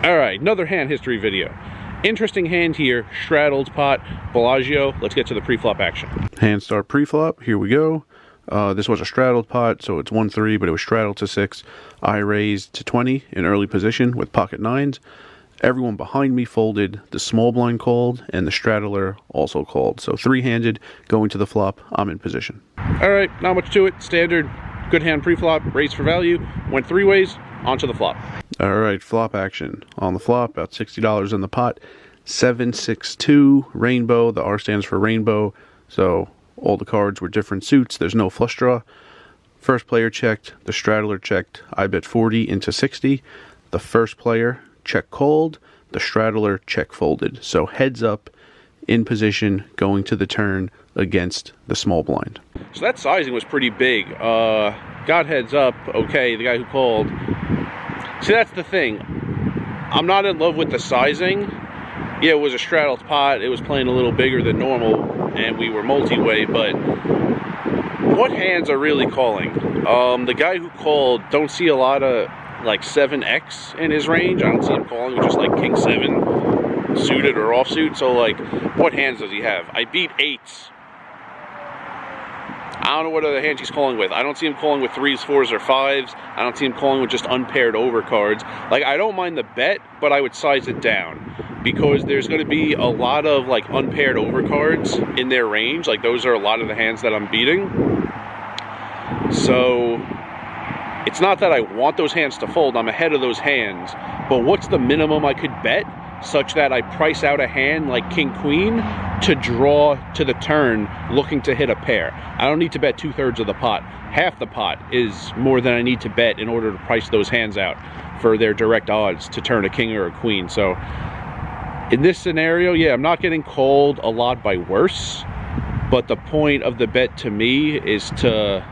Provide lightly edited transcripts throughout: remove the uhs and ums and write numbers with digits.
All right, another hand history video. Interesting hand here, straddled pot, Bellagio. Let's get to the pre-flop action. Hand start pre-flop, here we go. This was a straddled pot, so it's 1-3, but it was straddled to 6. I raised to 20 in early position with pocket 9s. Everyone behind me folded, the small blind called, and the straddler also called. So three-handed, going to the flop, I'm in position. All right, not much to it, standard, good hand pre-flop, raised for value, went 3 ways, onto the flop. All right, flop action. On the flop, about $60 in the pot, 7-6-2, rainbow, the R stands for rainbow, so all the cards were different suits, there's no flush draw. First player checked, the straddler checked, I bet 40 into 60. The first player check called, the straddler check folded. So heads up, in position, going to the turn against the small blind. So that sizing was pretty big. Got heads up, okay, the guy who called. See, that's the thing. I'm not in love with the sizing. Yeah, it was a straddled pot, it was playing a little bigger than normal, and we were multi-way, but what hands are really calling? The guy who called, don't see a lot of like 7X in his range. I don't see him calling with just like King 7 suited or offsuit. So like, what hands does he have? I beat 8s. I don't know what other hands he's calling with. I don't see him calling with 3s, 4s, or 5s. I don't see him calling with just unpaired overcards. Like, I don't mind the bet, but I would size it down because there's going to be a lot of like unpaired overcards in their range. Like, those are a lot of the hands that I'm beating. So it's not that I want those hands to fold, I'm ahead of those hands, but what's the minimum I could bet such that I price out a hand like King Queen to draw to the turn looking to hit a pair? I don't need to bet 2/3 of the pot. Half the pot is more than I need to bet in order to price those hands out for their direct odds to turn a king or a queen. So in this scenario, yeah, I'm not getting called a lot by worse, but the point of the bet to me is to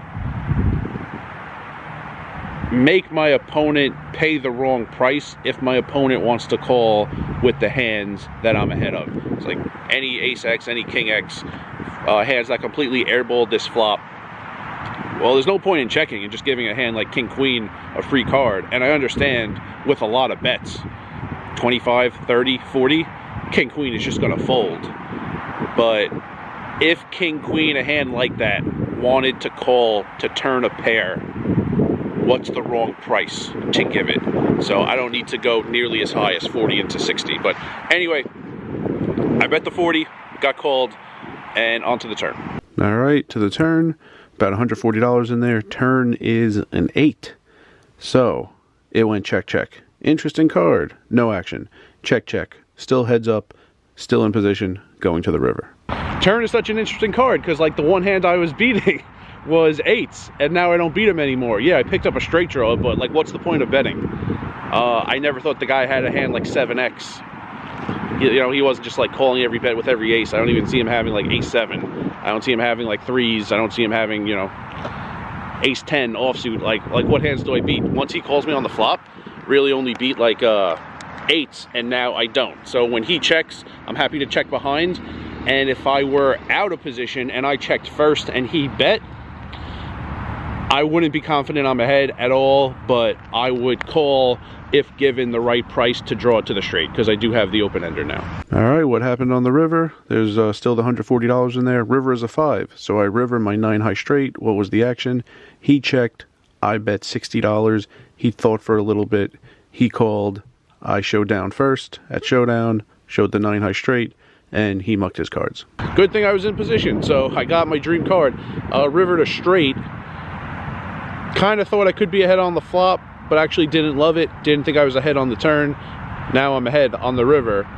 make my opponent pay the wrong price if my opponent wants to call with the hands that I'm ahead of. It's like any Ace X, any King X, hands that completely airballed this flop. Well, there's no point in checking and just giving a hand like King Queen a free card. And I understand with a lot of bets, 25, 30, 40, King Queen is just gonna fold. But if King Queen, a hand like that, wanted to call to turn a pair, what's the wrong price to give it? So I don't need to go nearly as high as 40 into 60. But anyway, I bet the 40, got called, and onto the turn. All right, to the turn, about $140 in there. Turn is an 8. So it went check, check. Interesting card, no action. Check, check. Still heads up, still in position, going to the river. Turn is such an interesting card because like the one hand I was beating was 8s, and now I don't beat him anymore. Yeah, I picked up a straight draw, but like, what's the point of betting? I never thought the guy had a hand like 7X. You know, he wasn't just like calling every bet with every ace. I don't even see him having like Ace 7. I don't see him having like 3s. I don't see him having, you know, Ace 10 offsuit. Like what hands do I beat? Once he calls me on the flop, really only beat like 8s, and now I don't. So when he checks, I'm happy to check behind. And if I were out of position and I checked first and he bet, I wouldn't be confident I'm ahead at all, but I would call if given the right price to draw it to the straight, because I do have the open ender now. All right, what happened on the river? There's still the $140 in there. River is a 5, so I river my 9 high straight. What was the action? He checked, I bet $60. He thought for a little bit. He called, I showed down first at showdown, showed the 9 high straight, and he mucked his cards. Good thing I was in position, so I got my dream card. River to straight. Kind of thought I could be ahead on the flop, but actually didn't love it. Didn't think I was ahead on the turn. Now I'm ahead on the river,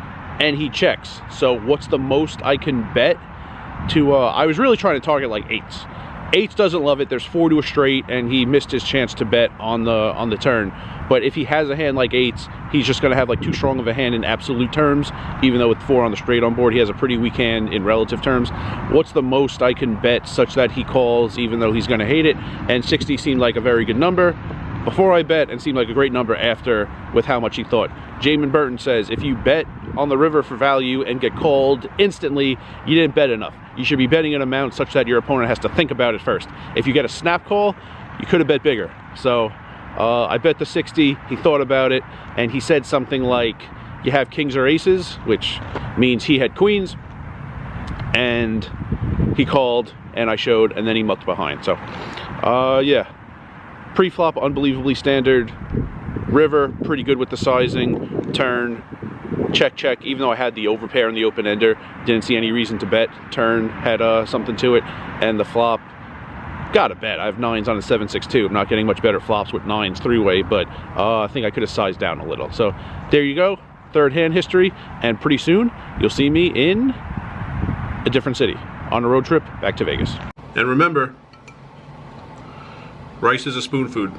and he checks. So what's the most I can bet to, I was really trying to target like 8s. 8s doesn't love it. There's 4 to a straight, and he missed his chance to bet on the turn. But if he has a hand like 8s, he's just gonna have like too strong of a hand in absolute terms, even though with 4 on the straight on board, he has a pretty weak hand in relative terms. What's the most I can bet such that he calls, even though he's gonna hate it? And 60 seemed like a very good number before I bet, and seemed like a great number after with how much he thought. Jamin Burton says, if you bet on the river for value and get called instantly, you didn't bet enough. You should be betting an amount such that your opponent has to think about it first. If you get a snap call, you could have bet bigger. So I bet the 60, he thought about it, and he said something like, you have kings or aces, which means he had queens, and he called, and I showed, and then he mucked behind. So, yeah, pre-flop, unbelievably standard. River, pretty good with the sizing. Turn, check, check, even though I had the overpair and the open-ender, didn't see any reason to bet. Turn had something to it, and the flop, gotta bet. I have 9s on a 7-6-2. I'm not getting much better flops with 9s three-way, but I think I could have sized down a little. So there you go, third hand history, and pretty soon you'll see me in a different city on a road trip back to Vegas. And remember, rice is a spoon food.